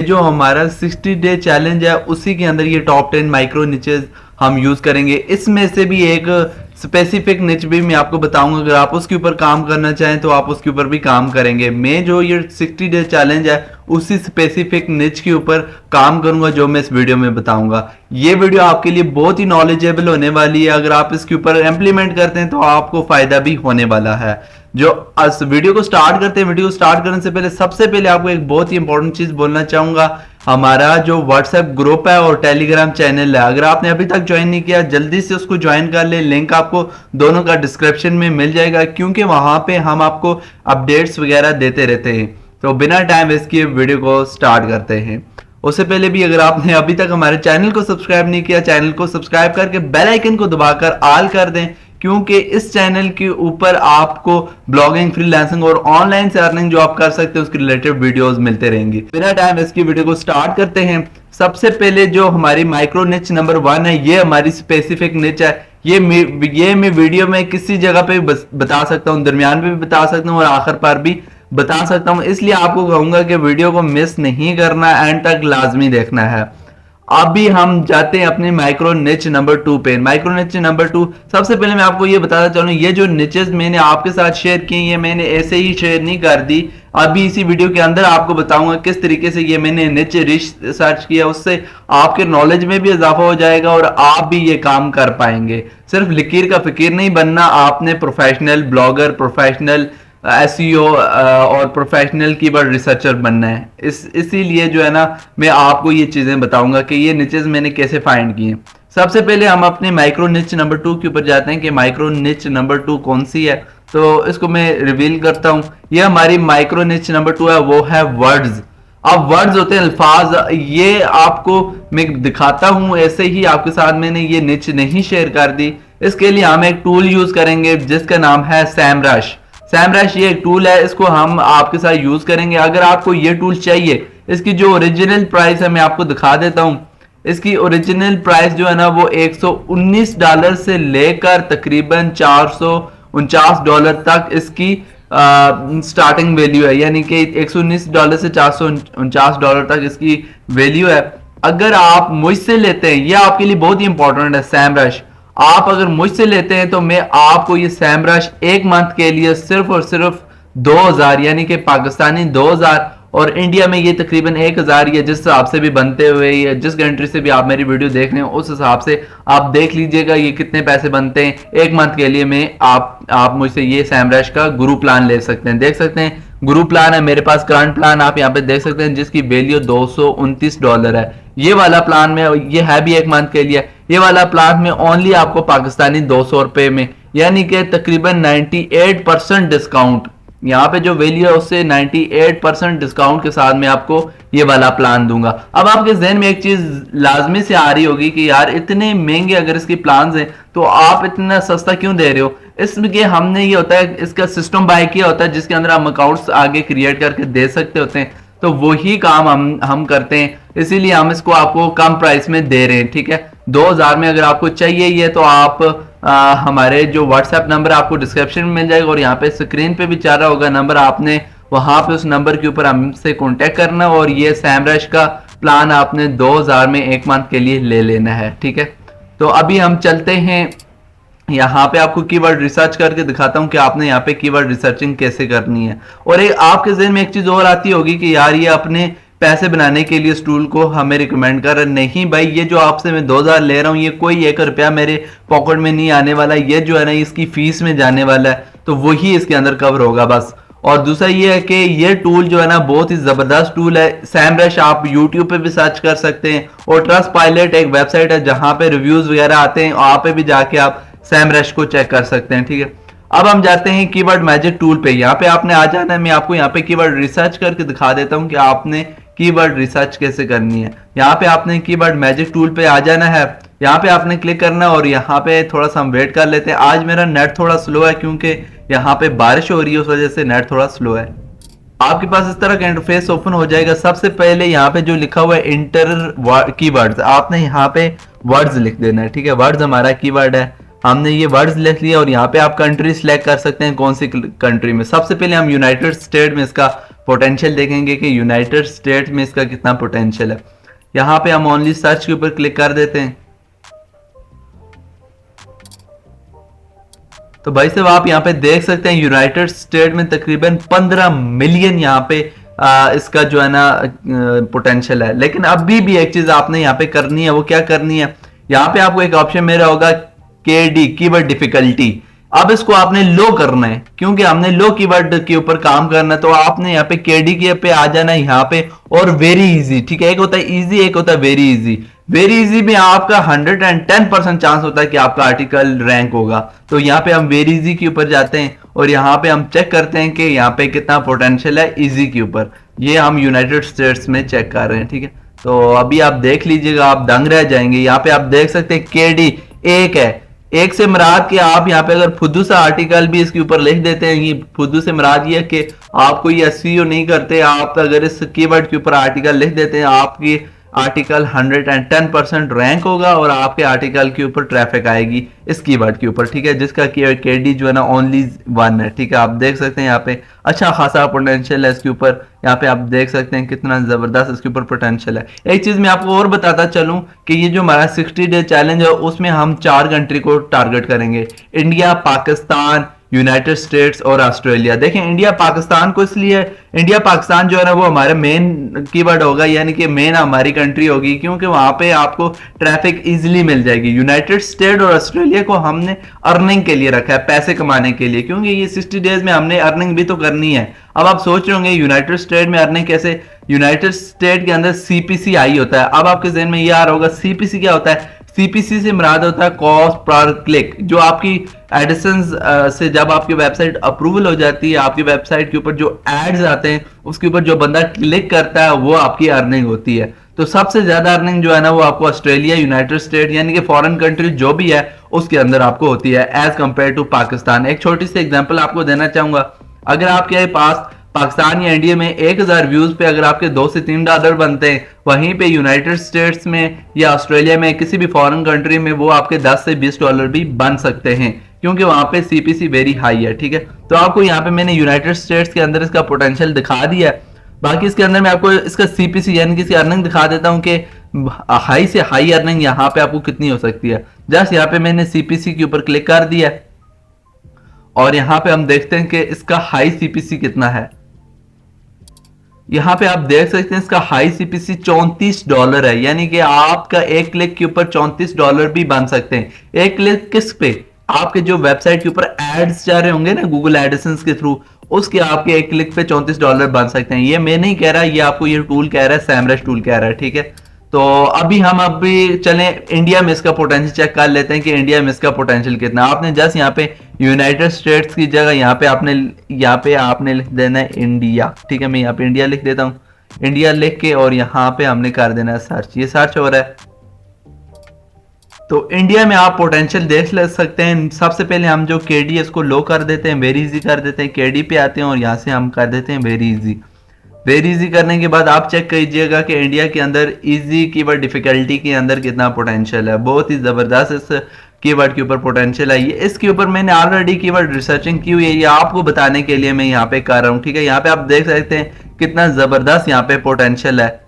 जो हमारा 60 day challenge है उसी के अंदर ये टॉप 10 माइक्रो निचेस हम यूज करेंगे। इसमें से भी एक स्पेसिफिक निच भी मैं आपको बताऊंगा, अगर आप उसके ऊपर काम करना चाहें तो आप उसके ऊपर भी काम करेंगे। मैं जो ये 60 डे चैलेंज है उसी स्पेसिफिक निच के ऊपर काम करूंगा जो मैं इस वीडियो में बताऊंगा। ये वीडियो आपके लिए बहुत ही नॉलेजेबल होने वाली है। अगर आप इसके ऊपर इंप्लीमेंट करते हैं तो आपको फायदा भी होने वाला है। जो इस वीडियो को स्टार्ट करते हैं, वीडियो को स्टार्ट करने से पहले सबसे पहले आपको एक बहुत ही इंपॉर्टेंट चीज बोलना चाहूंगा। हमारा जो व्हाट्सएप ग्रुप है और टेलीग्राम चैनल है, अगर आपने अभी तक ज्वाइन नहीं किया जल्दी से उसको ज्वाइन कर ले। लिंक आपको दोनों का डिस्क्रिप्शन में मिल जाएगा, क्योंकि वहां पे हम आपको अपडेट्स वगैरह देते रहते हैं। तो बिना टाइम वेस्ट किए वीडियो को स्टार्ट करते हैं। उससे पहले भी अगर आपने अभी तक हमारे चैनल को सब्सक्राइब नहीं किया, चैनल को सब्सक्राइब करके बेल आइकन को दबाकर ऑल कर दें, क्योंकि इस चैनल के ऊपर आपको ब्लॉगिंग, फ्रीलांसिंग और ऑनलाइन से अर्निंग जो आप कर सकते हैं उसके रिलेटेड वीडियोस मिलते रहेंगे। बिना टाइम इसकी वीडियो को स्टार्ट करते हैं। सबसे पहले जो हमारी माइक्रो निच नंबर 1 है, ये हमारी स्पेसिफिक निच है। ये मैं वीडियो में किसी जगह पे बता सकता हूँ, दरमियान पे भी बता सकता हूँ और आखिर पर भी बता सकता हूँ। इसलिए आपको कहूंगा कि वीडियो को मिस नहीं करना, एंड तक लाजमी देखना है। अभी हम जाते हैं अपने माइक्रो निच नंबर 2 पे। माइक्रो निच नंबर 2, सबसे पहले मैं आपको ये बताना चाहूँ, ये जो निचेस मैंने आपके साथ शेयर की, ये मैंने ऐसे ही शेयर नहीं कर दी। अभी इसी वीडियो के अंदर आपको बताऊंगा किस तरीके से ये मैंने निच रिसर्च किया, उससे आपके नॉलेज में भी इजाफा हो जाएगा और आप भी ये काम कर पाएंगे। सिर्फ लकीर का फिकीर नहीं बनना, आपने प्रोफेशनल ब्लॉगर, प्रोफेशनल एसईओ और प्रोफेशनल कीवर्ड रिसर्चर बनना है। इसीलिए जो है ना, मैं आपको ये चीजें बताऊंगा कि ये निचेस मैंने कैसे फाइंड किए। सबसे पहले हम अपने माइक्रो निच नंबर 2 के ऊपर जाते हैं कि माइक्रो निच नंबर 2 कौन सी है। तो इसको मैं रिवील करता हूं। ये हमारी माइक्रो निच नंबर 2 है, वो है वर्ड्स। अब वर्ड्स होते हैं अल्फाज, ये आपको मैं दिखाता हूं, ऐसे ही आपके साथ मैंने ये निच नहीं शेयर कर दी। इसके लिए हम एक टूल यूज करेंगे जिसका नाम है सैमरश। सैमरश ये एक टूल है, इसको हम आपके साथ यूज करेंगे। अगर आपको ये टूल चाहिए, इसकी जो ओरिजिनल प्राइस है मैं आपको दिखा देता हूं। इसकी ओरिजिनल प्राइस जो है ना वो $119 से लेकर तकरीबन $449 तक इसकी स्टार्टिंग वैल्यू है, यानी कि $119 से $449 तक इसकी वैल्यू है। अगर आप मुझसे लेते हैं, ये आपके लिए बहुत ही इंपॉर्टेंट है सैमरश। आप अगर मुझसे लेते हैं तो मैं आपको ये सैमरश एक मंथ के लिए सिर्फ और सिर्फ 2000, यानी कि पाकिस्तानी 2000, और इंडिया में ये तकरीबन 1000 या जिस हिसाब से भी बनते हुए, या जिस कंट्री से भी आप मेरी वीडियो देख रहे हो उस हिसाब से आप देख लीजिएगा ये कितने पैसे बनते हैं एक मंथ के लिए। मैं आप मुझसे ये सैमरश का गुरु प्लान ले सकते हैं। देख सकते हैं गुरु प्लान है मेरे पास, करंट प्लान आप यहाँ पे देख सकते हैं जिसकी वैल्यू $229 है। ये वाला प्लान में, ये है भी एक मंथ के लिए, ये वाला प्लान में ओनली आपको पाकिस्तानी 200 रुपए में, यानी कि तकरीबन 98% डिस्काउंट, यहाँ पे जो वैल्यू है उससे 98% डिस्काउंट के साथ मैं आपको ये वाला प्लान दूंगा। अब आपके जहन में एक चीज लाजमी से आ रही होगी कि यार इतने महंगे अगर इसके प्लान हैं तो आप इतना सस्ता क्यों दे रहे हो। इसमें हमने ये होता है, इसका सिस्टम बाय किया होता है जिसके अंदर हम अकाउंट्स आगे क्रिएट करके दे सकते होते हैं, तो वही काम हम करते हैं, इसीलिए हम इसको आपको कम प्राइस में दे रहे हैं। ठीक है, 2000 में अगर आपको चाहिए ये तो आप हमारे जो व्हाट्सएप नंबर आपको डिस्क्रिप्शन में मिल जाएगा और यहाँ पे स्क्रीन पे भी चल रहा होगा नंबर, आपने वहां पे उस नंबर के ऊपर हमसे कांटेक्ट करना और ये सैमरश का प्लान आपने 2000 में एक मंथ के लिए ले लेना है। ठीक है, तो अभी हम चलते हैं, यहाँ पे आपको कीवर्ड रिसर्च करके दिखाता हूँ कि आपने यहाँ पे कीवर्ड रिसर्चिंग कैसे करनी है। और एक आपके जहन में एक चीज और आती होगी कि यार ये अपने पैसे बनाने के लिए इस टूल को हमें रिकमेंड कर रहे। नहीं भाई, ये जो आपसे मैं 2000 ले रहा हूँ ये कोई 1 रुपया मेरे पॉकेट में नहीं आने वाला, ये जो है ना इसकी फीस में जाने वाला है, तो वही इसके अंदर कवर होगा बस। और दूसरा ये है कि ये टूल जो है ना बहुत ही जबरदस्त टूल है। सैमरश आप यूट्यूब पे भी सर्च कर सकते हैं और ट्रस्ट पायलट एक वेबसाइट है जहां पे रिव्यूज वगैरह आते हैं, वहां पे भी जाके आप सैमरश को चेक कर सकते हैं। ठीक है, अब हम जाते हैं कीवर्ड मैजिक टूल पे। यहाँ पे आपने आ जाना है, मैं आपको यहाँ पे कीवर्ड रिसर्च करके दिखा देता हूँ कि आपने कीवर्ड रिसर्च कैसे करनी है। यहाँ पे आपने कीवर्ड मैजिक टूल पे आ जाना है, यहाँ पे आपने क्लिक करना और यहाँ पे थोड़ा सा हम वेट कर लेते हैं। आज मेरा नेट थोड़ा स्लो है क्योंकि यहाँ पे बारिश हो रही है, उस वजह से नेट थोड़ा स्लो है। आपके पास इस तरह का इंटरफेस ओपन हो जाएगा। सबसे पहले यहाँ पे जो लिखा हुआ है इंटर कीवर्ड्स, आपने यहाँ पे वर्ड्स लिख देना है। ठीक है, वर्ड्स हमारा कीवर्ड है, हमने ये वर्ड्स लिख लिया और यहाँ पे आप कंट्री सिलेक्ट कर सकते हैं कौन सी कंट्री में। सबसे पहले हम यूनाइटेड स्टेट में इसका पोटेंशियल देखेंगे कि यूनाइटेड स्टेट्स में इसका कितना पोटेंशियल है। यहाँ पे हम ओनली सर्च के ऊपर क्लिक कर देते हैं। तो भाई साहब आप यहाँ पे देख सकते हैं यूनाइटेड स्टेट में तकरीबन 15 मिलियन यहाँ पे इसका जो है ना पोटेंशियल है। लेकिन अभी भी एक चीज आपने यहाँ पे करनी है, वो क्या करनी है, यहाँ पे आपको एक ऑप्शन मेरा होगा KD कीवर्ड डिफिकल्टी। अब इसको आपने लो करना है, क्योंकि हमने लो कीवर्ड के ऊपर काम करना है। तो आपने यहाँ पे KD के पे आ जाना है यहाँ पे, और वेरी इजी, ठीक है। एक होता है इजी, एक होता है वेरी इजी। वेरी इजी में आपका 110% चांस होता है कि आपका आर्टिकल रैंक होगा। तो यहाँ पे हम वेरी इजी के ऊपर जाते हैं और यहाँ पे हम चेक करते हैं कि यहाँ पे कितना पोटेंशियल है इजी के ऊपर। ये हम यूनाइटेड स्टेट्स में चेक कर रहे हैं, ठीक है। तो अभी आप देख लीजिएगा, आप दंग रह जाएंगे। यहाँ पे आप देख सकते हैं KD एक है, एक से मुराद कि आप यहाँ पे अगर फुद्दू सा आर्टिकल भी इसके ऊपर लिख देते हैं, ये फुद्दू से मुराद ये कि आपको ये SEO नहीं करते, आप अगर इस कीवर्ड के ऊपर आर्टिकल लिख देते हैं, आपकी आर्टिकल 110% रैंक होगा और आपके आर्टिकल के ऊपर ट्रैफिक आएगी इस कीवर्ड के ऊपर, ठीक है, जिसका KD जो है ना ओनली 1 है, ठीक है। आप देख सकते हैं यहाँ पे अच्छा खासा पोटेंशियल है इसके ऊपर। यहाँ पे आप देख सकते हैं कितना जबरदस्त इसके ऊपर पोटेंशियल है। एक चीज मैं आपको और बताता चलूं कि ये जो हमारा 60 डे चैलेंज है उसमें हम 4 कंट्री को टारगेट करेंगे, इंडिया, पाकिस्तान, यूनाइटेड स्टेट्स और ऑस्ट्रेलिया। देखें इंडिया पाकिस्तान को इसलिए, इंडिया पाकिस्तान जो है ना वो हमारे मेन कीवर्ड होगा, यानी कि मेन हमारी कंट्री होगी, क्योंकि वहां पे आपको ट्रैफिक इजीली मिल जाएगी। यूनाइटेड स्टेट और ऑस्ट्रेलिया को हमने अर्निंग के लिए रखा है, पैसे कमाने के लिए, क्योंकि ये 60 डेज में हमने अर्निंग भी तो करनी है। अब आप सोच रहे होंगे यूनाइटेड स्टेट में अर्निंग कैसे, यूनाइटेड स्टेट के अंदर CPC होता है। अब आपके जहन में ये आ रहा होगा CPC क्या होता है। CPC से मुराद होता है कॉस्ट पर क्लिक। जो आपकी एडिसेंस से जब आपकी वेबसाइट अप्रूवल हो जाती है, आपकी वेबसाइट के ऊपर जो एड्स आते हैं उसके ऊपर जो बंदा क्लिक करता है वो आपकी अर्निंग होती है। तो सबसे ज्यादा अर्निंग जो है ना वो आपको ऑस्ट्रेलिया, यूनाइटेड स्टेट यानी कि फॉरेन कंट्री जो भी है उसके अंदर आपको होती है एज कंपेयर टू पाकिस्तान। एक छोटी सी एग्जांपल आपको देना चाहूंगा, अगर आपके पास पाकिस्तान या इंडिया में 1000 व्यूज पे अगर आपके $2 से $3 बनते हैं, वहीं पे यूनाइटेड स्टेट्स में या ऑस्ट्रेलिया में किसी भी फॉरेन कंट्री में वो आपके $10 से $20 भी बन सकते हैं, क्योंकि वहां पे CPC वेरी हाई है, ठीक है। तो आपको यहाँ पे मैंने यूनाइटेड स्टेट्स के अंदर इसका पोटेंशियल दिखा दिया है। बाकी इसके अंदर मैं आपको इसका CPC यानी कि इसकी अर्निंग दिखा देता हूँ कि हाई से हाई अर्निंग यहाँ पे आपको कितनी हो सकती है। जस्ट यहाँ पे मैंने CPC के ऊपर क्लिक कर दिया और यहाँ पे हम देखते हैं कि इसका हाई CPC कितना है। यहाँ पे आप देख सकते हैं इसका हाई CPC $34 है, यानी कि आपका एक क्लिक के ऊपर $34 भी बन सकते हैं। एक क्लिक किस पे, आपके जो वेबसाइट के ऊपर एड्स जा रहे होंगे ना गूगल एडसेंस के थ्रू, उसके आपके एक क्लिक पे $34 बन सकते हैं। ये मैं नहीं कह रहा, ये आपको ये टूल कह रहा है, सैमरश टूल कह रहा है, ठीक है। तो अभी हम चलें इंडिया में इसका पोटेंशियल चेक कर लेते हैं कि इंडिया में इसका पोटेंशियल कितना। आपने जस्ट यहाँ पे यूनाइटेड स्टेट्स की जगह यहाँ पे आपने लिख देना है इंडिया, ठीक है। मैं यहाँ पे इंडिया लिख देता हूँ, इंडिया लिख के और यहाँ पे हमने कर देना है सर्च। ये सर्च हो रहा है, तो इंडिया में आप पोटेंशियल देख ले सकते हैं। सबसे पहले हम जो KD है इसको लो कर देते हैं, वेरी इजी कर देते हैं, KD पे आते हैं और यहाँ से हम कर देते हैं वेरी इजी। वेरी इजी करने के बाद आप चेक कीजिएगा कि इंडिया के अंदर इजी कीवर्ड डिफिकल्टी के अंदर कितना पोटेंशियल है। बहुत ही जबरदस्त इस कीवर्ड के ऊपर पोटेंशियल है। ये इसके ऊपर मैंने ऑलरेडी कीवर्ड रिसर्चिंग की हुई है, ये आपको बताने के लिए मैं यहाँ पे कर रहा हूँ, ठीक है। यहाँ पे आप देख सकते हैं कितना जबरदस्त यहाँ पे पोटेंशियल है।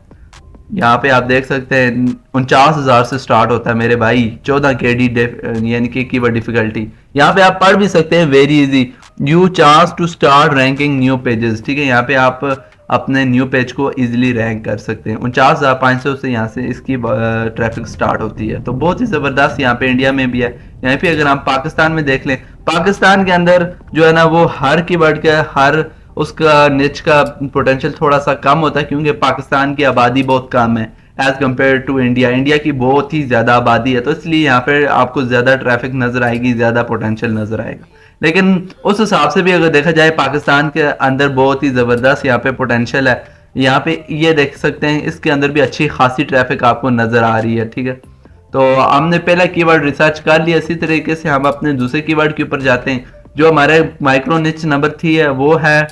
यहाँ पे आप देख सकते हैं 49,000 से स्टार्ट होता है मेरे भाई, 14 KD यानी कि कीवर्ड डिफिकल्टी। यहाँ पे आप पढ़ भी सकते हैं very easy, you chance to start ranking new pages, ठीक है। यहाँ पे आप अपने न्यू पेज को इजीली रैंक कर सकते हैं। 49,500 से यहाँ से इसकी ट्रैफिक स्टार्ट होती है। तो बहुत ही जबरदस्त यहाँ पे इंडिया में भी है। यहाँ पे अगर हम पाकिस्तान में देख लें, पाकिस्तान के अंदर जो है ना वो हर कीवर्ड का हर उसका निच का पोटेंशियल थोड़ा सा कम होता है, क्योंकि पाकिस्तान की आबादी बहुत कम है as compare to India. India की बहुत ही ज्यादा आबादी है, तो इसलिए यहाँ पे आपको ज्यादा ट्रैफिक नजर आएगी, ज्यादा पोटेंशियल नजर आएगा। लेकिन उस हिसाब से भी अगर देखा जाए पाकिस्तान के अंदर बहुत ही जबरदस्त यहाँ पे पोटेंशियल है। यहाँ पे ये देख सकते हैं इसके अंदर भी अच्छी खासी ट्रैफिक आपको नजर आ रही है, ठीक है। तो हमने पहला कीवर्ड रिसर्च कर लिया, इसी तरीके से हम अपने दूसरे कीवर्ड के ऊपर जाते हैं। जो हमारे माइक्रो निच नंबर 3 है वो है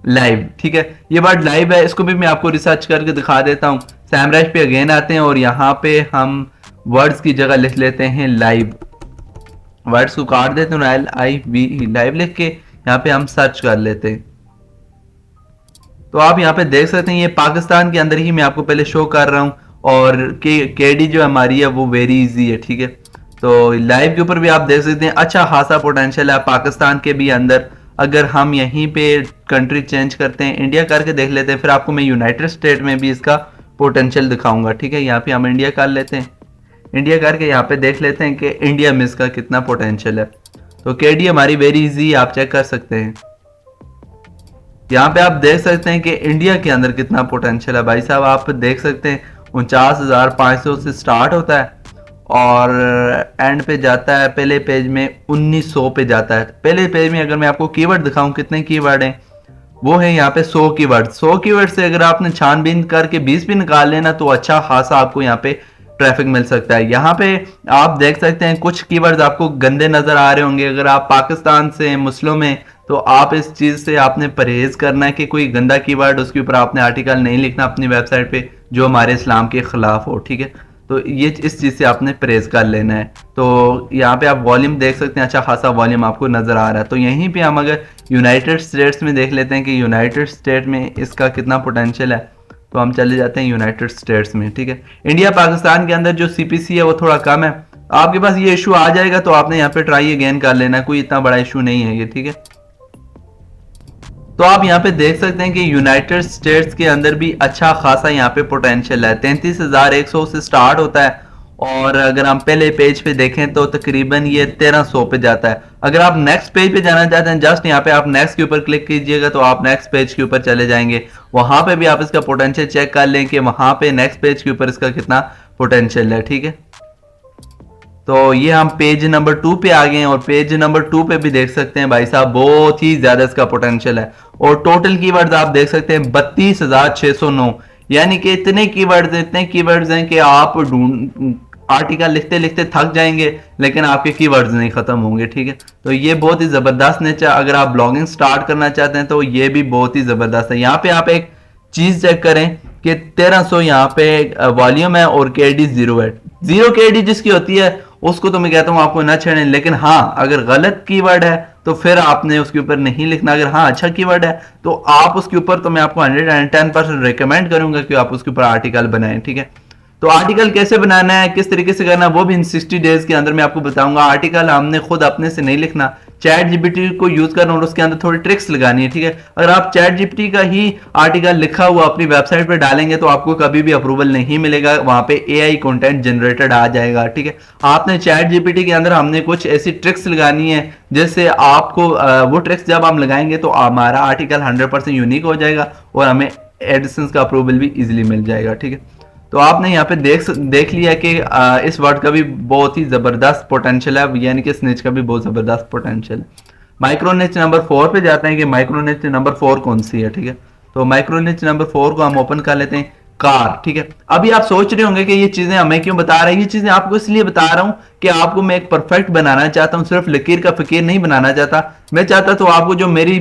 लाइव, ठीक है। ये वर्ड लाइव है, इसको भी मैं आपको रिसर्च करके दिखा देता हूँ। सैमरश पे अगेन आते हैं और यहाँ पे हम वर्ड्स की जगह लिख लेते हैं लाइव, वर्ड्स को काट देते हैं LIVE, लाइव लिख के यहाँ पे हम सर्च कर लेते हैं। तो आप यहाँ पे देख सकते हैं ये पाकिस्तान के अंदर ही मैं आपको पहले शो कर रहा हूँ, और केडी जो हमारी है वो वेरी इजी है, ठीक है। तो लाइव के ऊपर भी आप देख सकते हैं अच्छा खासा पोटेंशियल है पाकिस्तान के भी अंदर। अगर हम यहीं पे कंट्री चेंज करते हैं, इंडिया करके देख लेते हैं, फिर आपको मैं यूनाइटेड स्टेट में भी इसका पोटेंशियल दिखाऊंगा, ठीक है। यहाँ पे हम इंडिया कर लेते हैं, इंडिया करके यहाँ पे देख लेते हैं कि इंडिया में इसका कितना पोटेंशियल है। तो केडी हमारी वेरी इजी, आप चेक कर सकते हैं। यहाँ पे आप देख सकते हैं कि इंडिया के अंदर कितना पोटेंशियल है भाई साहब। आप देख सकते हैं 49,500 से स्टार्ट होता है और एंड पे जाता है पहले पेज में 1900 पे जाता है। पहले पेज में अगर मैं आपको कीवर्ड दिखाऊं कितने कीवर्ड हैं, वो है यहाँ पे 100 कीवर्ड। 100 कीवर्ड से अगर आपने छानबीन करके 20 भी निकाल लेना तो अच्छा खासा आपको यहाँ पे ट्रैफिक मिल सकता है। यहाँ पे आप देख सकते हैं कुछ कीवर्ड्स आपको गंदे नजर आ रहे होंगे। अगर आप पाकिस्तान से मुस्लिम में तो आप इस चीज से आपने परहेज करना है कि कोई गंदा कीवर्ड उसके ऊपर आपने आर्टिकल नहीं लिखना अपनी वेबसाइट पे जो हमारे इस्लाम के खिलाफ हो, ठीक है। तो ये इस चीज से आपने परहेज कर लेना है। तो यहाँ पे आप वॉल्यूम देख सकते हैं, अच्छा खासा वॉल्यूम आपको नजर आ रहा है। तो यहीं पे हम अगर यूनाइटेड स्टेट्स में देख लेते हैं कि यूनाइटेड स्टेट में इसका कितना पोटेंशियल है, तो हम चले जाते हैं यूनाइटेड स्टेट्स में, ठीक है। इंडिया पाकिस्तान के अंदर जो सीपीसी है वो थोड़ा कम है। आपके पास ये इशू आ जाएगा तो आपने यहाँ पे ट्राई अगेन कर लेना है, कोई इतना बड़ा इशू नहीं है ये, ठीक है। तो आप यहाँ पे देख सकते हैं कि यूनाइटेड स्टेट्स के अंदर भी अच्छा खासा यहाँ पे पोटेंशियल है। 33,100 से स्टार्ट होता है और अगर हम पहले पेज पे देखें तो तकरीबन ये 1300 पे जाता है। अगर आप नेक्स्ट पेज पे जाना चाहते हैं, जस्ट यहाँ पे आप नेक्स्ट के ऊपर क्लिक कीजिएगा तो आप नेक्स्ट पेज के ऊपर चले जाएंगे। वहां पे भी आप इसका पोटेंशियल चेक कर लें कि वहां पे नेक्स्ट पेज के ऊपर इसका कितना पोटेंशियल है, ठीक है। तो ये हम पेज नंबर 2 पे आ गए हैं और पेज नंबर 2 पे भी देख सकते हैं भाई साहब बहुत ही ज्यादा इसका पोटेंशियल है। और टोटल कीवर्ड्स आप देख सकते हैं 32,609, यानी कि इतने कीवर्ड्स हैं कि आप आर्टिकल लिखते लिखते थक जाएंगे लेकिन आपके कीवर्ड्स नहीं खत्म होंगे, ठीक है। तो ये बहुत ही जबरदस्त नेचर, अगर आप ब्लॉगिंग स्टार्ट करना चाहते हैं तो ये भी बहुत ही जबरदस्त है। यहाँ पे आप एक चीज चेक करें कि 1300 यहाँ पे वॉल्यूम है और केडी 0 है। 0 केडी जिसकी होती है उसको तो मैं कहता हूँ आपको ना छेड़ें, लेकिन हाँ अगर गलत कीवर्ड है तो फिर आपने उसके ऊपर नहीं लिखना। अगर हाँ अच्छा कीवर्ड है तो आप उसके ऊपर, तो मैं आपको 110% रिकमेंड करूंगा कि आप उसके ऊपर आर्टिकल बनाएं, ठीक है। तो आर्टिकल कैसे बनाना है, किस तरीके से करना है, वो भी इन 60 डेज के अंदर मैं आपको बताऊंगा। आर्टिकल हमने खुद अपने से नहीं लिखना, चैट जीपीटी को यूज करना और उसके अंदर थोड़ी ट्रिक्स लगानी है, ठीक है। अगर आप चैट जीपीटी का ही आर्टिकल लिखा हुआ अपनी वेबसाइट पे डालेंगे तो आपको कभी भी अप्रूवल नहीं मिलेगा, वहां पे एआई कंटेंट जनरेटेड आ जाएगा, ठीक है। आपने चैट जीपीटी के अंदर हमने कुछ ऐसी ट्रिक्स लगानी है जिससे आपको वो ट्रिक्स जब हम लगाएंगे तो हमारा आर्टिकल 100% यूनिक हो जाएगा और हमें एडसेंस का अप्रूवल भी इजिली मिल जाएगा, ठीक है। तो आपने यहाँ पे देख लिया कि इस वर्ड का भी बहुत ही जबरदस्त पोटेंशियल है, यानी कि स्निच का भी बहुत जबरदस्त पोटेंशियल है। माइक्रोनिच नंबर 4 पे जाते हैं कि माइक्रोनिच नंबर 4 कौन सी है, ठीक है। तो माइक्रोनिच नंबर 4 को हम ओपन कर लेते हैं, कार, ठीक है। अभी आप सोच रहे होंगे कि ये चीजें हमें क्यों बता रहे हैं, ये चीजें आपको इसलिए बता रहा हूं कि आपको मैं एक परफेक्ट बनाना चाहता हूं, सिर्फ लकीर का फकीर नहीं बनाना चाहता। मैं चाहता तो आपको जो मेरी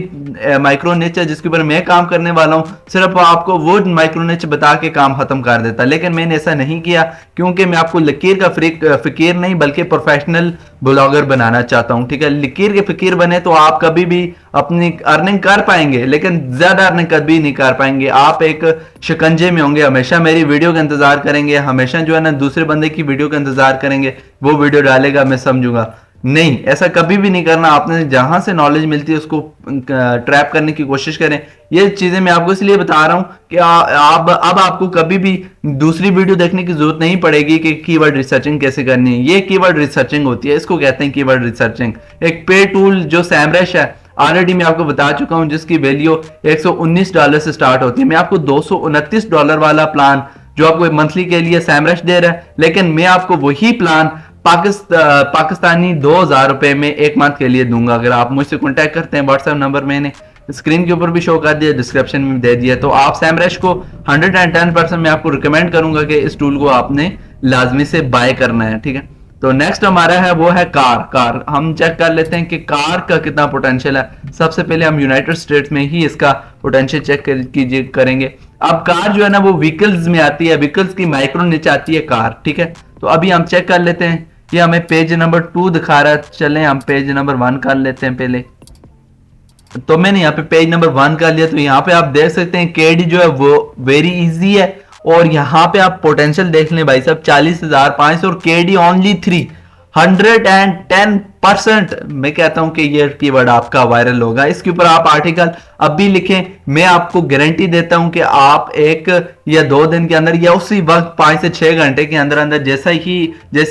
माइक्रोनिच है जिसके ऊपर मैं काम करने वाला हूं, सिर्फ आपको वो माइक्रोनिच बता के काम खत्म कर देता, लेकिन मैंने ऐसा नहीं किया क्योंकि मैं आपको लकीर का फकीर नहीं बल्कि प्रोफेशनल ब्लॉगर बनाना चाहता हूं, ठीक है। लकीर के फकीर बने तो आप कभी भी अपनी अर्निंग कर पाएंगे लेकिन ज्यादा अर्निंग कभी नहीं कर पाएंगे। आप एक शिकंजे में होंगे, हमेशा मेरी वीडियो का इंतजार करेंगे, हमेशा जो है ना दूसरे बंदे की वीडियो का इंतजार करेंगे, वो वीडियो डालेगा मैं समझूंगा नहीं, ऐसा कभी भी नहीं करना। आपने जहां से नॉलेज मिलती है उसको ट्रैप करने की कोशिश करें। ये चीजें मैं आपको इसलिए बता रहा हूं कि अब आपको कभी भी दूसरी वीडियो देखने की जरूरत नहीं पड़ेगी कि कीवर्ड रिसर्चिंग कैसे करनी है। ये कीवर्ड रिसर्चिंग होती है, इसको कहते हैं कीवर्ड रिसर्चिंग। एक पे टूल जो सैमरश है ऑलरेडी मैं आपको बता चुका हूं जिसकी वैल्यू $119 से स्टार्ट होती है। मैं आपको $229 वाला प्लान जो आपको मंथली के लिए सैमरश दे रहा है, लेकिन मैं आपको वही प्लान पाकिस्तानी 2000 रुपए में एक मंथ के लिए दूंगा। अगर आप मुझसे कॉन्टैक्ट करते हैं, व्हाट्सएप नंबर मैंने स्क्रीन के ऊपर भी शो कर दिया, डिस्क्रिप्शन में दे दिया। तो आप सैमरश को 110% मैं आपको रिकमेंड करूंगा कि इस टूल को आपने लाजमी से बाय करना है, ठीक है। तो नेक्स्ट हमारा है वो है कार। हम चेक कर लेते हैं कि कार का कितना पोटेंशियल है। सबसे पहले हम यूनाइटेड स्टेट्स में ही इसका पोटेंशियल चेक करेंगे। अब कार जो है ना वो व्हीकल्स में आती है, व्हीकल्स की माइक्रो नीचे आती है कार, ठीक है। तो अभी हम चेक कर लेते हैं, ये हमें पेज नंबर 2 दिखा रहा है, चलें हम पेज नंबर 1 कर लेते हैं पहले। तो मैंने यहाँ पे पेज नंबर 1 कर लिया। तो यहाँ पे आप देख सकते हैं केडी जो है वो वेरी इजी है, और यहाँ पे आप पोटेंशियल देख लें भाई साहब 40,500 और केडी ओनली 310%। मैं कहता हूं कि ये कीवर्ड आपका वायरल होगा। इसके ऊपर आप आर्टिकल अब भी लिखें, मैं आपको गारंटी देता हूं कि आप 1 या 2 दिन के अंदर या उसी वक्त 5 से 6 घंटे के अंदर अंदर जैसे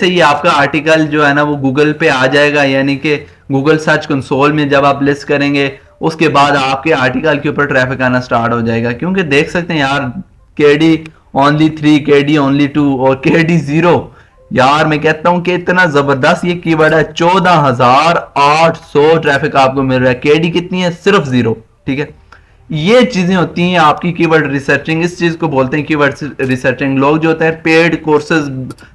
ही आपका आर्टिकल जो है ना वो गूगल पे आ जाएगा, यानी कि गूगल सर्च कंसोल में जब आप लिस्ट करेंगे उसके बाद आपके आर्टिकल के ऊपर ट्रैफिक आना स्टार्ट हो जाएगा। क्योंकि देख सकते हैं यार केडी ओनली 3, केडी ओनली 2 और केडी 0। यार मैं कहता हूं कि इतना जबरदस्त ये कीवर्ड है। 14,800 ट्रैफिक आपको मिल रहा है। केडी कितनी है? सिर्फ 0। ठीक है, ये चीजें होती हैं आपकी कीवर्ड रिसर्चिंग। इस चीज को बोलते हैं कीवर्ड रिसर्चिंग। लोग जो होते हैं पेड कोर्सेज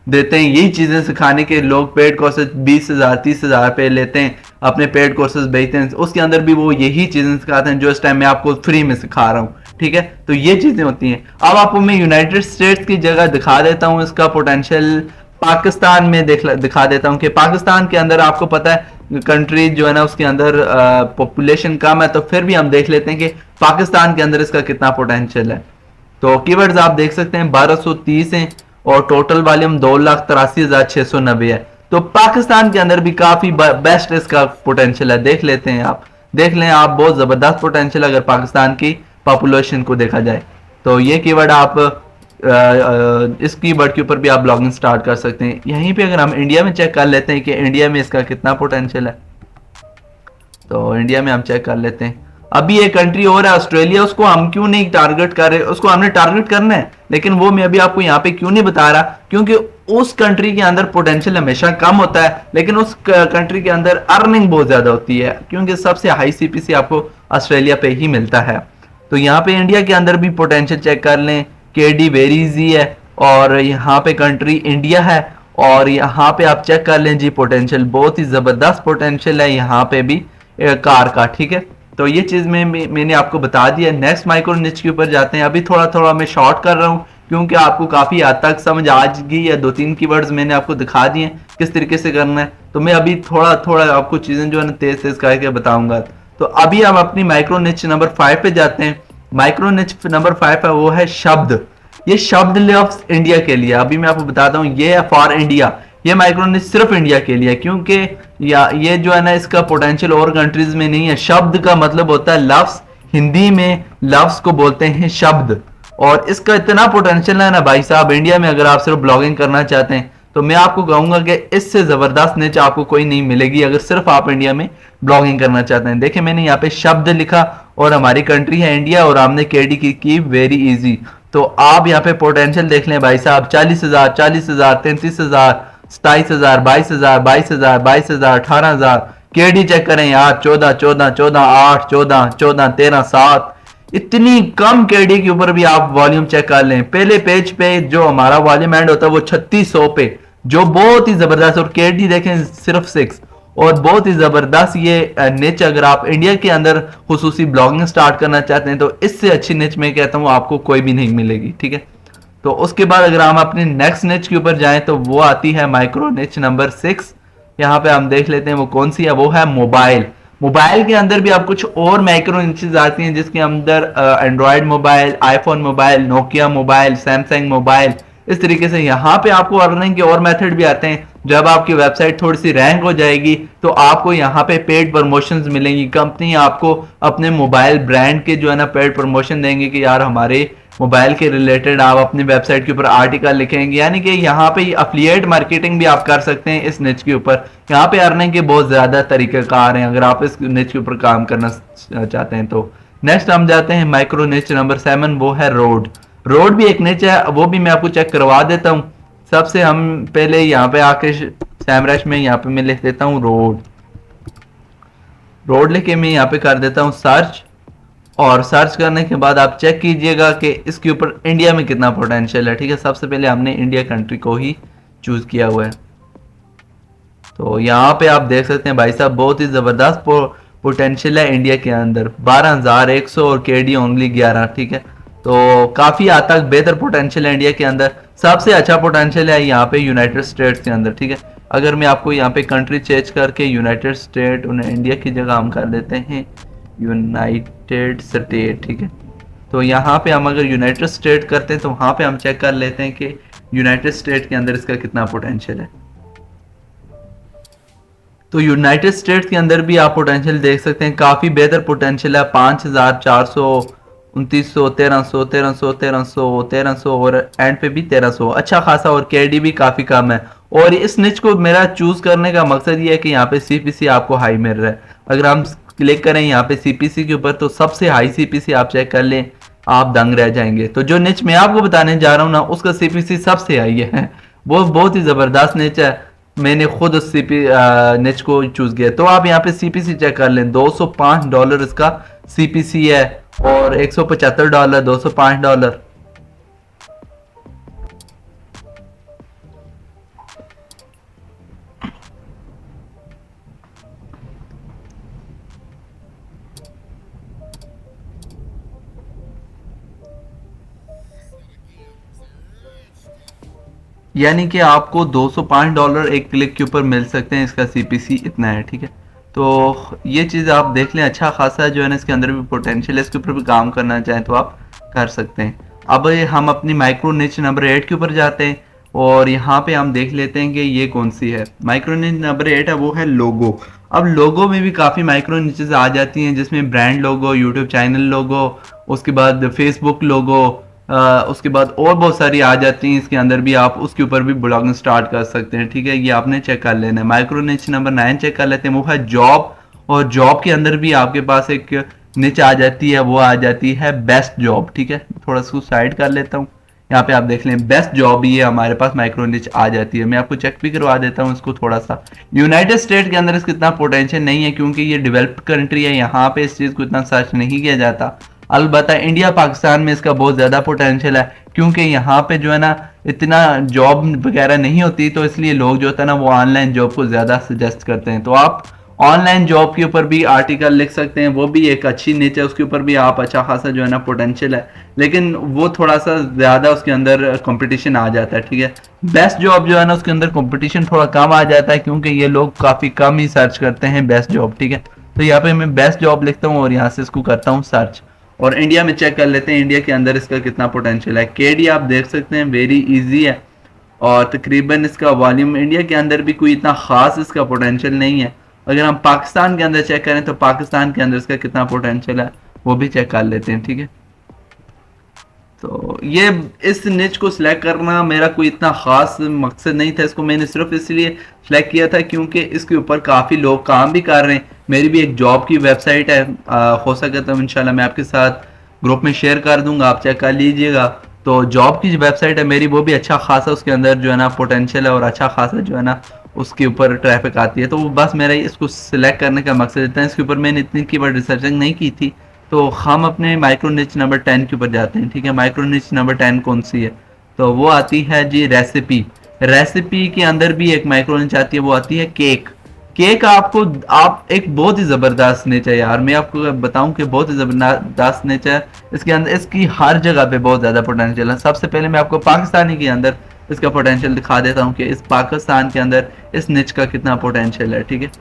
देते हैं, यही चीजें सिखाने के। लोग पेड कोर्सेज 20,000 30,000 पे लेते हैं, अपने पेड कोर्सेज बेचते हैं, उसके अंदर भी वो यही चीजें सिखाते हैं जो इस टाइम मैं आपको फ्री में सिखा रहा हूं। ठीक है, तो ये चीजें होती हैं। अब आपको मैं यूनाइटेड स्टेट्स की जगह दिखा देता हूं इसका पोटेंशियल। पाकिस्तान में दिखा देता हूं कि पाकिस्तान के अंदर आपको पता है कंट्री जो है ना उसके अंदर पॉपुलेशन कम है, तो फिर भी हम देख लेते हैं कि पाकिस्तान के अंदर इसका कितना पोटेंशियल है। तो कीवर्ड्स आप देख सकते हैं 1230 हैं और टोटल वॉल्यूम 2,83,690 है। तो पाकिस्तान के अंदर भी काफी बेस्ट इसका पोटेंशियल है। देख लेते हैं, आप देख लें, आप बहुत जबरदस्त पोटेंशियल अगर पाकिस्तान की पॉपुलेशन को देखा जाए। तो ये कीवर्ड आप इस कीवर्ड के ऊपर भी आप ब्लॉगिंग स्टार्ट कर सकते हैं। यहीं पे अगर हम इंडिया में चेक कर लेते हैं कि इंडिया में इसका कितना पोटेंशियल है, तो इंडिया में हम चेक कर लेते हैं। अभी एक कंट्री और है ऑस्ट्रेलिया, उसको हम क्यों नहीं टारगेट कर रहे? उसको हमने टारगेट करना है, लेकिन वो मैं अभी आपको यहाँ पे क्यों नहीं बता रहा, क्योंकि उस कंट्री के अंदर पोटेंशियल हमेशा कम होता है, लेकिन उस कंट्री के अंदर अर्निंग बहुत ज्यादा होती है, क्योंकि सबसे हाई सीपीसी आपको ऑस्ट्रेलिया पे ही मिलता है। तो यहाँ पे इंडिया के अंदर भी पोटेंशियल चेक कर लें। केडी वेरी इजी है और यहाँ पे कंट्री इंडिया है, और यहाँ पे आप चेक कर लें जी पोटेंशियल बहुत ही जबरदस्त पोटेंशियल है यहाँ पे भी कार का। ठीक है, तो ये चीज मैंने आपको बता दिया। नेक्स्ट माइक्रो निच के ऊपर जाते हैं। अभी थोड़ा थोड़ा मैं शॉर्ट कर रहा हूँ क्योंकि आपको काफी हद तक समझ आ गई है। 2-3 कीवर्ड्स मैंने आपको दिखा दिए किस तरीके से करना है। तो मैं अभी थोड़ा थोड़ा आपको चीजें जो है ना तेज तेज करके बताऊंगा। तो अभी हम अपनी माइक्रो निच नंबर 5 पे जाते हैं। माइक्रो निच नंबर 5 है वो है शब्द। ये शब्द लफ्ज इंडिया के लिए। अभी मैं आपको बताता हूँ ये है फॉर इंडिया। ये माइक्रो निच सिर्फ इंडिया के लिए, क्योंकि ये जो है ना इसका पोटेंशियल और कंट्रीज में नहीं है। शब्द का मतलब होता है लफ्ज, हिंदी में लफ्ज को बोलते हैं शब्द, और इसका इतना पोटेंशियल है ना भाई साहब। इंडिया में अगर आप सिर्फ ब्लॉगिंग करना चाहते हैं तो मैं आपको कहूंगा कि इससे जबरदस्त निच आपको कोई नहीं मिलेगी अगर सिर्फ आप इंडिया में ब्लॉगिंग करना चाहते हैं। देखिए मैंने यहाँ पे शब्द लिखा और हमारी कंट्री है इंडिया और हमने केडी की वेरी इजी। तो आप यहाँ पे पोटेंशियल देख लें भाई साहब 40,000 40,000 33,000 27,000 22,000 22,000 22,000 18,000। केडी चेक करें यार 14 14 14 8 14 14 13 7। इतनी कम केडी के ऊपर भी आप वॉल्यूम चेक कर लें। पहले पेज पे जो हमारा वॉल्यूम एंड होता है वो 3600 पे, जो बहुत ही जबरदस्त। और केडी देखें सिर्फ 6, और बहुत ही जबरदस्त ये निच। अगर आप इंडिया के अंदर खुसूसी ब्लॉगिंग स्टार्ट करना चाहते हैं तो इससे अच्छी निच मैं कहता हूँ आपको कोई भी नहीं मिलेगी। ठीक है, तो उसके बाद अगर हम अपने नेक्स्ट निच के ऊपर जाएं तो वो आती है माइक्रो निच नंबर 6। यहाँ पे हम देख लेते हैं वो कौन सी है। वो है मोबाइल। मोबाइल के अंदर भी आप कुछ और माइक्रो निचेस आती हैं जिसके अंदर Android mobile, iPhone mobile, Nokia mobile, Samsung mobile, इस तरीके से यहाँ पे आपको अर्निंग के और मेथड भी आते हैं। जब आपकी वेबसाइट थोड़ी सी रैंक हो जाएगी तो आपको यहाँ पे पेड प्रमोशंस मिलेंगी। कंपनी आपको अपने मोबाइल ब्रांड के जो है ना पेड प्रमोशन देंगे कि यार हमारे मोबाइल के रिलेटेड आप अपनी वेबसाइट के ऊपर आर्टिकल लिखेंगे। यानी कि यहाँ पे अफिलिएट मार्केटिंग भी आप कर सकते हैं इस निच के ऊपर। यहाँ पे अर्निंग के बहुत ज्यादा तरीकेकार हैं अगर आप इस निच के ऊपर काम करना चाहते हैं तो। नेक्स्ट हम जाते हैं माइक्रो निच नंबर 7। वो है रोड। रोड भी एक निच है, वो भी मैं आपको चेक करवा देता हूँ। सबसे हम पहले यहाँ पे आके सैमरश में यहाँ पे मैं लिख देता हूँ रोड। रोड लिखे मैं यहाँ पे कर देता हूँ सर्च, और सर्च करने के बाद आप चेक कीजिएगा कि इसके ऊपर इंडिया में कितना पोटेंशियल है। ठीक है, सबसे पहले हमने इंडिया कंट्री को ही चूज किया हुआ है। तो यहाँ पे आप देख सकते हैं भाई साहब बहुत ही जबरदस्त पोटेंशियल है इंडिया के अंदर। 12,100 और केडी ओनली 11। ठीक है, तो काफी हद तक बेहतर पोटेंशियल है इंडिया के अंदर। सबसे अच्छा पोटेंशियल है यहाँ पे यूनाइटेड स्टेट्स के अंदर। ठीक है, अगर मैं आपको यहाँ पे कंट्री चेंज करके यूनाइटेड स्टेट उन्हें इंडिया की जगह हम कर देते हैं यूनाइटेड स्टेट, ठीक है। तो यहाँ पे हम अगर यूनाइटेड स्टेट करते हैं तो वहाँ पे हम चेक कर लेते हैं कि यूनाइटेड स्टेट के अंदर इसका कितना पोटेंशियल है। तो यूनाइटेड स्टेट्स के अंदर भी आप पोटेंशियल देख सकते हैं, काफ़ी बेहतर पोटेंशियल है। 5400, 2900, 1300, 1300, 1300, 1300 और एंड पे भी 1300, अच्छा खासा। और केडी भी काफ़ी कम है। और इस निच को मेरा चूज करने का मकसद ये है कि यहाँ पे सीपीसी आपको हाई मिल रहा है। अगर हम क्लिक करें यहाँ पे सीपीसी के ऊपर तो सबसे हाई सीपीसी आप चेक कर लें, आप दंग रह जाएंगे। तो जो निच मैं आपको बताने जा रहा हूँ ना, उसका सीपीसी सबसे हाई है। वो बहुत ही ज़बरदस्त निच है। मैंने खुद उस सीपी निच को चूज किया। तो आप यहाँ पे सीपीसी चेक कर लें, $205 इसका सीपीसी है और $175, $205। यानी कि आपको $205 एक क्लिक के ऊपर मिल सकते हैं। इसका सीपीसी इतना है, ठीक है। तो ये चीज़ आप देख लें, अच्छा खासा जो है ना इसके अंदर भी पोटेंशियल है। इसके ऊपर भी काम करना चाहें तो आप कर सकते हैं। अब हम अपनी माइक्रो निच नंबर 8 के ऊपर जाते हैं और यहाँ पे हम देख लेते हैं कि ये कौन सी है। माइक्रो निच नंबर 8 है, वो है लोगो। अब लोगो में भी काफ़ी माइक्रो निचेस आ जाती हैं, जिसमें ब्रांड लोगो, यूट्यूब चैनल लोगो, उसके बाद फेसबुक लोगो, उसके बाद और बहुत सारी आ जाती हैं। इसके अंदर भी आप उसके ऊपर भी ब्लॉगिंग स्टार्ट कर सकते हैं, ठीक है। ये आपने चेक कर लेना है। माइक्रो निच नंबर 9 चेक कर लेते हैं, वो है जॉब। और जॉब के अंदर भी आपके पास एक निच आ जाती है, वो आ जाती है बेस्ट जॉब, ठीक है। थोड़ा सा साइड कर लेता हूँ। यहाँ पे आप देख लें बेस्ट जॉब, ये हमारे पास माइक्रो निच आ जाती है। मैं आपको चेक भी करवा देता हूँ इसको थोड़ा सा। यूनाइटेड स्टेट के अंदर इसका इतना पोटेंशियल नहीं है, क्योंकि ये डेवलप्ड कंट्री है, यहाँ पे इस चीज़ को इतना सर्च नहीं किया जाता। अलबत्ता इंडिया पाकिस्तान में इसका बहुत ज़्यादा पोटेंशियल है, क्योंकि यहाँ पे जो है ना इतना जॉब वगैरह नहीं होती, तो इसलिए लोग जो होता है ना वो ऑनलाइन जॉब को ज़्यादा सजेस्ट करते हैं। तो आप ऑनलाइन जॉब के ऊपर भी आर्टिकल लिख सकते हैं, वो भी एक अच्छी नीच है। उसके ऊपर भी आप अच्छा खासा जो है ना पोटेंशियल है, लेकिन वो थोड़ा सा ज़्यादा उसके अंदर कंपटीशन आ जाता है, ठीक है। बेस्ट जॉब जो है ना उसके अंदर कंपटीशन थोड़ा कम आ जाता है, क्योंकि ये लोग काफ़ी कम ही सर्च करते हैं बेस्ट जॉब, ठीक है। तो यहाँ पे मैं बेस्ट जॉब लिखता हूँ और यहाँ से इसको करता हूँ सर्च। और इंडिया में चेक कर लेते हैं इंडिया के अंदर इसका कितना पोटेंशियल है। केडी आप देख सकते हैं वेरी इजी है, और तकरीबन इसका वॉल्यूम इंडिया के अंदर भी कोई इतना खास इसका पोटेंशियल नहीं है। अगर हम पाकिस्तान के अंदर चेक करें तो पाकिस्तान के अंदर इसका कितना पोटेंशियल है वो भी चेक कर लेते हैं, ठीक है। तो ये इस निच को सिलेक्ट करना मेरा कोई इतना ख़ास मकसद नहीं था। इसको मैंने सिर्फ इसलिए सिलेक्ट किया था क्योंकि इसके ऊपर काफ़ी लोग काम भी कर रहे हैं। मेरी भी एक जॉब की वेबसाइट है, हो सके तो इंशाल्लाह मैं आपके साथ ग्रुप में शेयर कर दूंगा, आप चेक कर लीजिएगा। तो जॉब की वेबसाइट है मेरी, वो भी अच्छा खासा उसके अंदर जो है ना पोटेंशियल है और अच्छा खासा जो है ना उसके ऊपर ट्रैफिक आती है। तो बस मेरा इसको सिलेक्ट करने का मकसद इतना है। इसके ऊपर मैंने इतनी कीवर्ड रिसर्चिंग नहीं की थी। तो हम अपने माइक्रो निच नंबर 10 के ऊपर जाते हैं, ठीक है। माइक्रो निच नंबर 10 कौन सी है? तो वो आती है जी रेसिपी। रेसिपी के अंदर भी एक माइक्रो निच आती है, वो आती है केक। केक आपको आप एक बहुत ही ज़बरदस्त नेचर है यार, मैं आपको बताऊं कि बहुत ही ज़बरदस्त नेचर है इसके अंदर। इसकी हर जगह पे बहुत ज़्यादा पोटेंशियल है। सबसे पहले मैं आपको पाकिस्तानी के अंदर इसका पोटेंशियल दिखा देता हूं कि इस पाकिस्तान के अंदर इस निच का कितना पोटेंशियल है, ठीक है।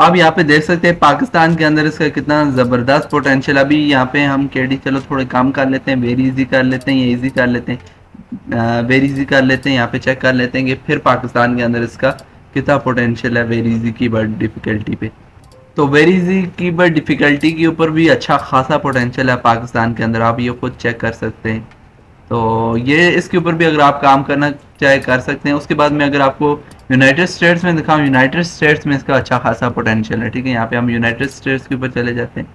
अब यहाँ पे देख सकते हैं पाकिस्तान के अंदर इसका कितना ज़बरदस्त पोटेंशियल। अभी यहाँ पे हम केडी चलो थोड़े काम कर लेते हैं, वेरी इजी कर लेते हैं या इजी कर लेते हैं, वेरी इजी कर लेते हैं। यहाँ पे चेक कर लेते हैं कि फिर पाकिस्तान के अंदर इसका कितना पोटेंशियल है वेरी इजी कीवर्ड डिफिकल्टी पे। तो वेरी इजी कीवर्ड डिफिकल्टी के ऊपर भी अच्छा खासा पोटेंशियल है पाकिस्तान के अंदर, आप ये खुद चेक कर सकते हैं। तो ये इसके ऊपर भी अगर आप काम करना चाहे कर सकते हैं। उसके बाद में अगर आपको यूनाइटेड स्टेट्स में दिखाऊं, यूनाइटेड स्टेट्स में इसका अच्छा खासा पोटेंशियल है, ठीक है। यहाँ पे हम यूनाइटेड स्टेट्स के ऊपर चले जाते हैं।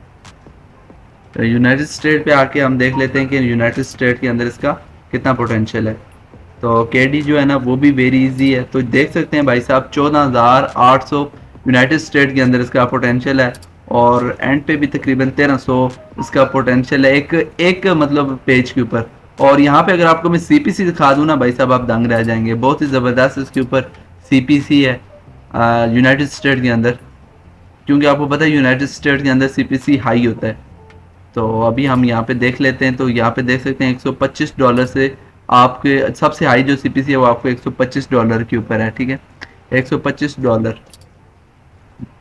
तो यूनाइटेड स्टेट पे आके हम देख लेते हैं कि यूनाइटेड स्टेट के अंदर इसका कितना पोटेंशियल है। तो केडी जो है ना वो भी वेरी इजी है। तो देख सकते हैं भाई साहब 14,800 यूनाइटेड स्टेट के अंदर इसका पोटेंशियल है, और एंड पे भी तकरीबन 1300 इसका पोटेंशियल है एक मतलब पेज के ऊपर। और यहाँ पे अगर आपको मैं सीपीसी दिखा दूँ ना भाई साहब, आप दंग रह जाएंगे। बहुत ही ज़बरदस्त इसके ऊपर सीपीसी है यूनाइटेड स्टेट के अंदर, क्योंकि आपको पता है यूनाइटेड स्टेट के अंदर सीपीसी हाई होता है। तो अभी हम यहाँ पे देख लेते हैं। तो यहाँ पे देख सकते हैं $125 से आपके सबसे हाई जो सीपीसी है वो आपको $125 के ऊपर है, ठीक है। $125।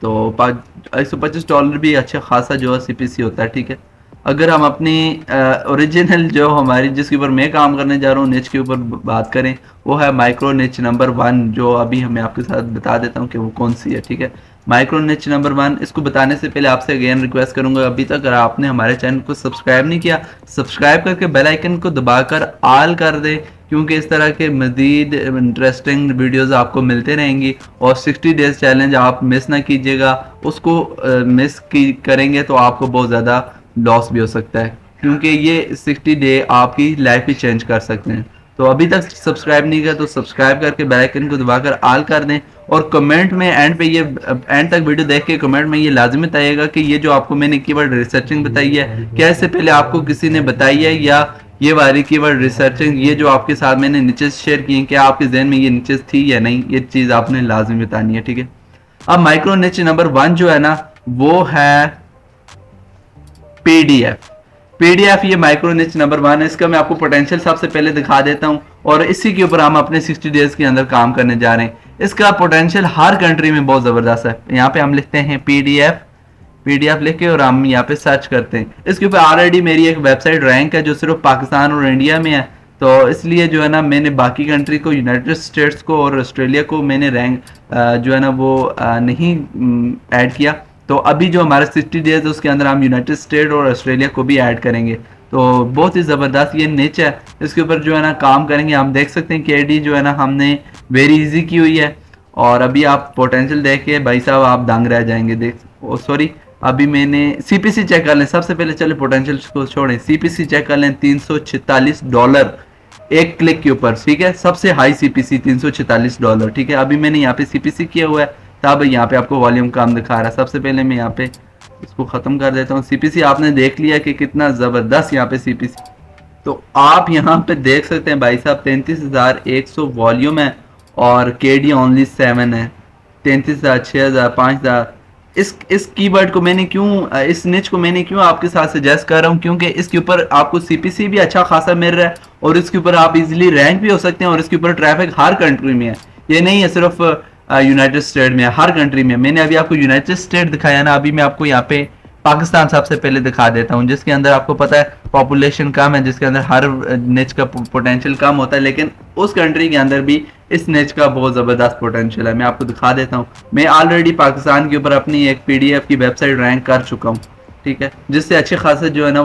तो $125 भी अच्छा खासा जो है सीपीसी होता है, ठीक है। अगर हम अपनी ओरिजिनल जो हमारी जिसके ऊपर मैं काम करने जा रहा हूँ निच के ऊपर बात करें, वो है माइक्रो निच नंबर 1, जो अभी मैं आपके साथ बता देता हूँ कि वो कौन सी है, ठीक है। माइक्रो निच नंबर 1, इसको बताने से पहले आपसे अगेन रिक्वेस्ट करूंगा, अभी तक अगर आपने हमारे चैनल को सब्सक्राइब नहीं किया, सब्सक्राइब करके बेल आइकन को दबाकर ऑल कर दे, क्योंकि इस तरह के मज़ीद इंटरेस्टिंग वीडियोस आपको मिलते रहेंगी। और 60 डेज चैलेंज आप मिस ना कीजिएगा, उसको मिस करेंगे तो आपको बहुत ज़्यादा लॉस भी हो सकता है, क्योंकि ये 60 डे आपकी लाइफ ही चेंज कर सकते हैं। तो अभी तक सब्सक्राइब नहीं किया तो सब्सक्राइब करके बेल आइकन को दबाकर ऑल कर दें। और कमेंट में एंड तक वीडियो देख के कमेंट में ये लाजमी बताइएगा कि ये जो आपको मैंने कीवर्ड रिसर्चिंग बताई है, क्या इससे पहले आपको किसी ने बताई है, या ये वाली कीवर्ड रिसर्चिंग ये जो आपके साथ मैंने नीचे शेयर की है, क्या आपके जहन में ये नीचे थी या नहीं, ये चीज़ आपने लाजमी बतानी है, ठीक है। अब माइक्रो निच नंबर 1 जो है ना, वो है पीडीएफ। पीडीएफ ये माइक्रो निच नंबर 1 है। इसका मैं आपको पोटेंशियल सबसे पहले दिखा देता हूं, और इसी के ऊपर हम अपने 60 डेज के अंदर काम करने जा रहे हैं। इसका पोटेंशियल हर कंट्री में बहुत जबरदस्त है। यहाँ पे हम लिखते हैं पीडीएफ लिख के, और हम यहाँ पे सर्च करते हैं। इसके ऊपर ऑलरेडी मेरी एक वेबसाइट रैंक है जो सिर्फ पाकिस्तान और इंडिया में है, तो इसलिए जो है ना मैंने बाकी कंट्री को, यूनाइटेड स्टेट्स को और ऑस्ट्रेलिया को मैंने रैंक जो है ना वो नहीं ऐड किया। तो अभी जो हमारे 60 डेज है उसके अंदर हम यूनाइटेड स्टेट और ऑस्ट्रेलिया को भी ऐड करेंगे। तो बहुत ही ज़बरदस्त ये निच है, इसके ऊपर जो है ना काम करेंगे। हम देख सकते हैं केडी जो है ना हमने वेरी इजी की हुई है, और अभी आप पोटेंशियल देख के भाई साहब आप दंग रह जाएंगे। देख सॉरी, अभी मैंने सीपीसी चेक कर लें सबसे पहले, चले पोटेंशियल को छोड़ें, सीपीसी चेक कर लें। $346 एक क्लिक के ऊपर, ठीक है। सबसे हाई सीपीसी $346, ठीक है। अभी मैंने यहाँ पे सीपीसी किया हुआ है, तब यहाँ पे आपको वॉल्यूम कम दिखा रहा है। सबसे पहले मैं यहाँ पे इसको ख़त्म कर देता हूँ। सीपीसी आपने देख लिया कि कितना ज़बरदस्त यहाँ पे सीपीसी, तो आप यहाँ पे देख सकते हैं भाई साहब 33,100 वॉल्यूम है, और केडी ओनली 7 है। 33,000, 6,000, 5,000। इस कीवर्ड को मैंने क्यों, इस निच को मैंने क्यों आपके साथ सजेस्ट कर रहा हूँ, क्योंकि इसके ऊपर आपको सीपीसी भी अच्छा खासा मिल रहा है, और इसके ऊपर आप इजीली रैंक भी हो सकते हैं, और इसके ऊपर ट्रैफिक हर कंट्री में है। ये नहीं है सिर्फ यूनाइटेड स्टेट में, हर कंट्री में। मैंने अभी आपको यूनाइटेड स्टेट दिखाया ना, अभी मैं आपको यहाँ पे पाकिस्तान सबसे पहले दिखा देता हूँ, जिसके अंदर आपको पता है पॉपुलेशन कम है, जिसके अंदर हर निच का पोटेंशियल कम होता है, लेकिन उस कंट्री के अंदर भी इस निच का बहुत ज़बरदस्त पोटेंशियल है। मैं आपको दिखा देता हूँ। मैं ऑलरेडी पाकिस्तान के ऊपर अपनी एक पीडीएफ की वेबसाइट रैंक कर चुका हूँ, ठीक है, जिससे अच्छे खासे जो है ना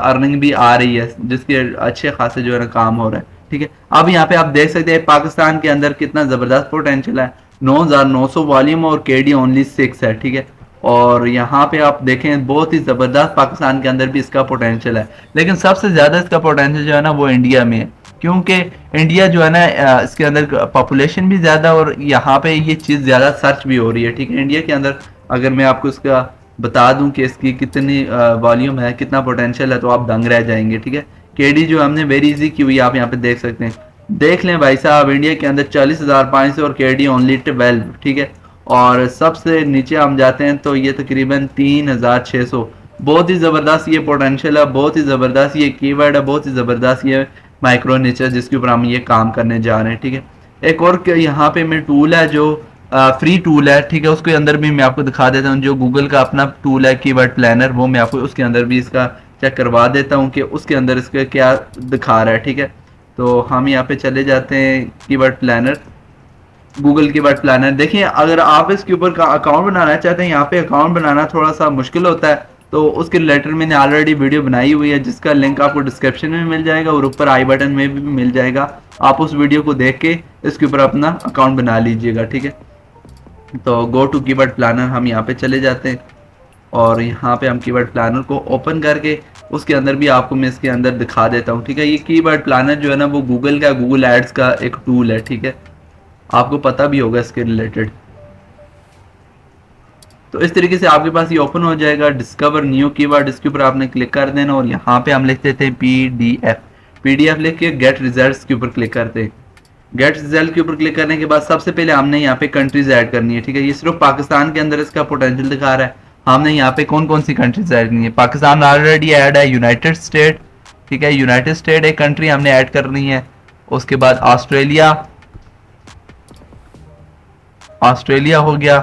अर्निंग भी आ रही है, जिसके अच्छे खासे जो है ना काम हो रहा है, ठीक है। अब यहाँ पे आप देख सकते हैं पाकिस्तान के अंदर कितना ज़बरदस्त पोटेंशियल है। 9,900 वॉल्यूम और केडी ओनली 6 है, ठीक है। और यहाँ पे आप देखें बहुत ही ज़बरदस्त पाकिस्तान के अंदर भी इसका पोटेंशियल है, लेकिन सबसे ज़्यादा इसका पोटेंशियल जो है ना वो इंडिया में है, क्योंकि इंडिया जो है ना इसके अंदर पॉपुलेशन भी ज़्यादा, और यहाँ पे ये चीज़ ज़्यादा सर्च भी हो रही है, ठीक है। इंडिया के अंदर अगर मैं आपको इसका बता दूं कि इसकी कितनी वॉल्यूम है, कितना पोटेंशियल है, तो आप दंग रह जाएंगे, ठीक है। केडी जो हमने वेरी इजी की हुई, आप यहाँ पे देख सकते हैं। देख लें भाई साहब, इंडिया के अंदर 40,500 और केडी ओनली 12, ठीक है। और सबसे नीचे हम जाते हैं तो ये तकरीबन 3,600। बहुत ही ज़बरदस्त ये पोटेंशियल है, बहुत ही ज़बरदस्त ये कीवर्ड है, बहुत ही ज़बरदस्त ये माइक्रो निच है, जिसके ऊपर हम ये काम करने जा रहे हैं, ठीक है। एक और यहाँ पे मैं टूल है जो फ्री टूल है, ठीक है, उसके अंदर भी मैं आपको दिखा देता हूँ। जो गूगल का अपना टूल है कीवर्ड प्लानर, वो मैं आपको उसके अंदर भी इसका चेक करवा देता हूँ कि उसके अंदर इसका क्या दिखा रहा है, ठीक है। तो हम यहाँ पे चले जाते हैं keyword planner, Google keyword planner. देखिए अगर आप इसके ऊपर का अकाउंट बनाना चाहते हैं, यहाँ पे अकाउंट बनाना थोड़ा सा मुश्किल होता है, तो उसके रिलेटेड मैंने ऑलरेडी वीडियो बनाई हुई है, जिसका लिंक आपको डिस्क्रिप्शन में मिल जाएगा और ऊपर आई बटन में भी मिल जाएगा। आप उस वीडियो को देख के इसके ऊपर अपना अकाउंट बना लीजिएगा, ठीक है। तो गो टू कीवर्ड प्लानर, हम यहाँ पे चले जाते हैं, और यहाँ पे हम कीवर्ड प्लानर को ओपन करके उसके अंदर भी आपको मैं इसके अंदर दिखा देता हूँ, ठीक है। ये कीवर्ड प्लानर जो है ना वो गूगल का, गूगल एड्स का एक टूल है, ठीक है, आपको पता भी होगा इसके रिलेटेड। तो इस तरीके से आपके पास ये ओपन हो जाएगा, डिस्कवर न्यू कीवर्ड, इसके ऊपर आपने क्लिक कर देना, और यहाँ पे हम लिख देते हैं पीडीएफ लिख के गेट रिजल्ट्स के ऊपर क्लिक करते हैं। गेट रिजल्ट के ऊपर क्लिक करने के बाद सबसे पहले हमने यहाँ पे कंट्रीज ऐड करनी है, ठीक है। ये सिर्फ पाकिस्तान के अंदर इसका पोटेंशियल दिखा रहा है। हमने यहाँ पे कौन कौन सी कंट्रीज ऐड करनी है, पाकिस्तान ऑलरेडी ऐड है, यूनाइटेड स्टेट, ठीक है, यूनाइटेड स्टेट एक कंट्री हमने ऐड करनी है। उसके बाद ऑस्ट्रेलिया हो गया,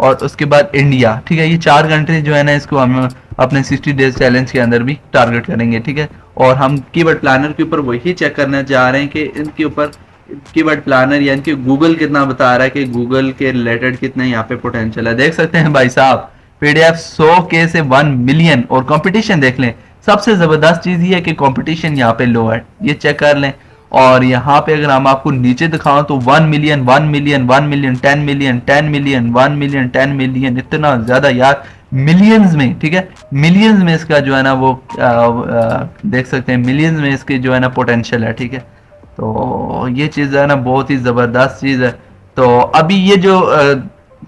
और उसके बाद इंडिया, ठीक है। ये 4 कंट्री जो है ना, इसको हम अपने 60 डेज चैलेंज के अंदर भी टारगेट करेंगे, ठीक है। और हम कीवर्ड प्लानर के ऊपर वही चेक करना चाह रहे हैं कि इनके ऊपर कीवर्ड प्लानर यानी कि गूगल कितना बता रहा है कि गूगल के रिलेटेड कितना यहाँ पे पोटेंशियल है। देख सकते हैं भाई साहब, पीडीएफ 100K से 1 मिलियन, और कंपटीशन देख लें। सबसे जबरदस्त चीज ये है कि कंपटीशन यहाँ पे लो है, ये चेक कर लें। और यहाँ पे अगर हम आपको नीचे दिखाओ तो 1 million 1 million 1 million 10 million 10 million 1 million 10 million, इतना ज्यादा यार, मिलियंस में, ठीक है। मिलियंस में इसका जो है ना वो देख सकते हैं, मिलियंस में इसकी जो है ना पोटेंशियल है, ठीक है। तो ये चीज है ना बहुत ही जबरदस्त चीज है। तो अभी ये जो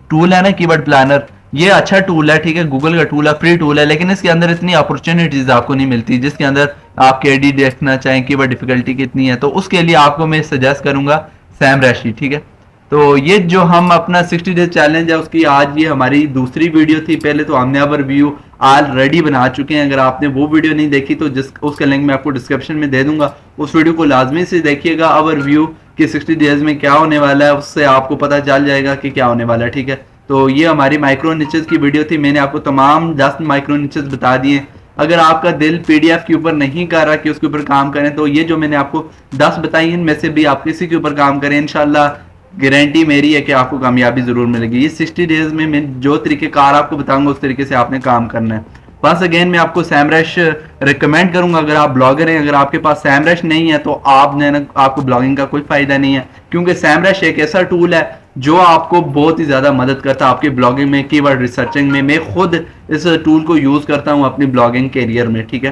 टूल है ना कीवर्ड प्लानर, ये अच्छा टूल है, ठीक है। गूगल का टूल है, फ्री टूल है, लेकिन इसके अंदर इतनी अपॉर्चुनिटीज आपको नहीं मिलती जिसके अंदर आप केडी देखना चाहें कीवर्ड डिफिकल्टी कितनी है। तो उसके लिए आपको मैं सजेस्ट करूंगा सैमरश, ठीक है। तो ये जो हम अपना 60 डेज चैलेंज है उसकी आज ये हमारी दूसरी वीडियो थी। पहले तो हमने ओवरव्यू ऑलरेडी बना चुके हैं, अगर आपने वो वीडियो नहीं देखी तो उसका लिंक मैं आपको डिस्क्रिप्शन में दे दूंगा, उस वीडियो को लाजमी से देखिएगा। ओवरव्यू कि 60 डेज में क्या होने वाला है, उससे आपको पता चल जाएगा कि क्या होने वाला है, ठीक है। तो ये हमारी माइक्रो निचेस की वीडियो थी, मैंने आपको तमाम 10 माइक्रो निचेस बता दिए। अगर आपका दिल पीडीएफ के ऊपर नहीं कर रहा कि उसके ऊपर काम करें, तो ये जो मैंने आपको 10 बताई इनमें से भी आप किसी के ऊपर काम करें, इंशाल्लाह गारंटी मेरी है कि आपको कामयाबी जरूर मिलेगी। ये 60 डेज में मैं जो तरीकेकार आपको बताऊंगा उस तरीके से आपने काम करना है। बस अगेन मैं आपको सैमरश रिकमेंड करूंगा। अगर आप ब्लॉगर हैं, अगर आपके पास सैमरश नहीं है तो आपको ब्लॉगिंग का कोई फायदा नहीं है, क्योंकि सैमरश एक ऐसा टूल है जो आपको बहुत ही ज्यादा मदद करता है आपके ब्लॉगिंग में, कीवर्ड रिसर्चिंग में। मैं खुद इस टूल को यूज करता हूं अपनी ब्लॉगिंग कैरियर में, ठीक है।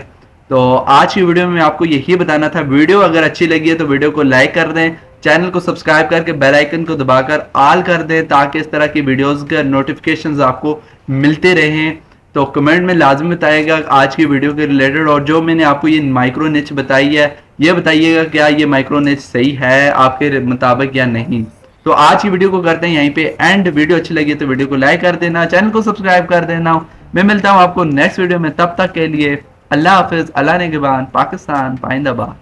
तो आज की वीडियो में आपको यही बताना था। वीडियो अगर अच्छी लगी है तो वीडियो को लाइक कर दें, चैनल को सब्सक्राइब करके बेल आइकन को दबाकर ऑल कर दें, ताकि इस तरह की वीडियोस के नोटिफिकेशंस आपको मिलते रहें। तो कमेंट में लाजमी बताइएगा आज की वीडियो के रिलेटेड, और जो मैंने आपको ये माइक्रो निच बताई है ये बताइएगा क्या ये माइक्रो निच सही है आपके मुताबिक या नहीं। तो आज की वीडियो को करते हैं यहीं पे एंड। वीडियो अच्छी लगी तो वीडियो को लाइक कर देना, चैनल को सब्सक्राइब कर देना। मैं मिलता हूं आपको नेक्स्ट वीडियो में, तब तक के लिए अल्लाह हाफिज, अल्लाह निगहबान, पाकिस्तान पाइंदाबाद।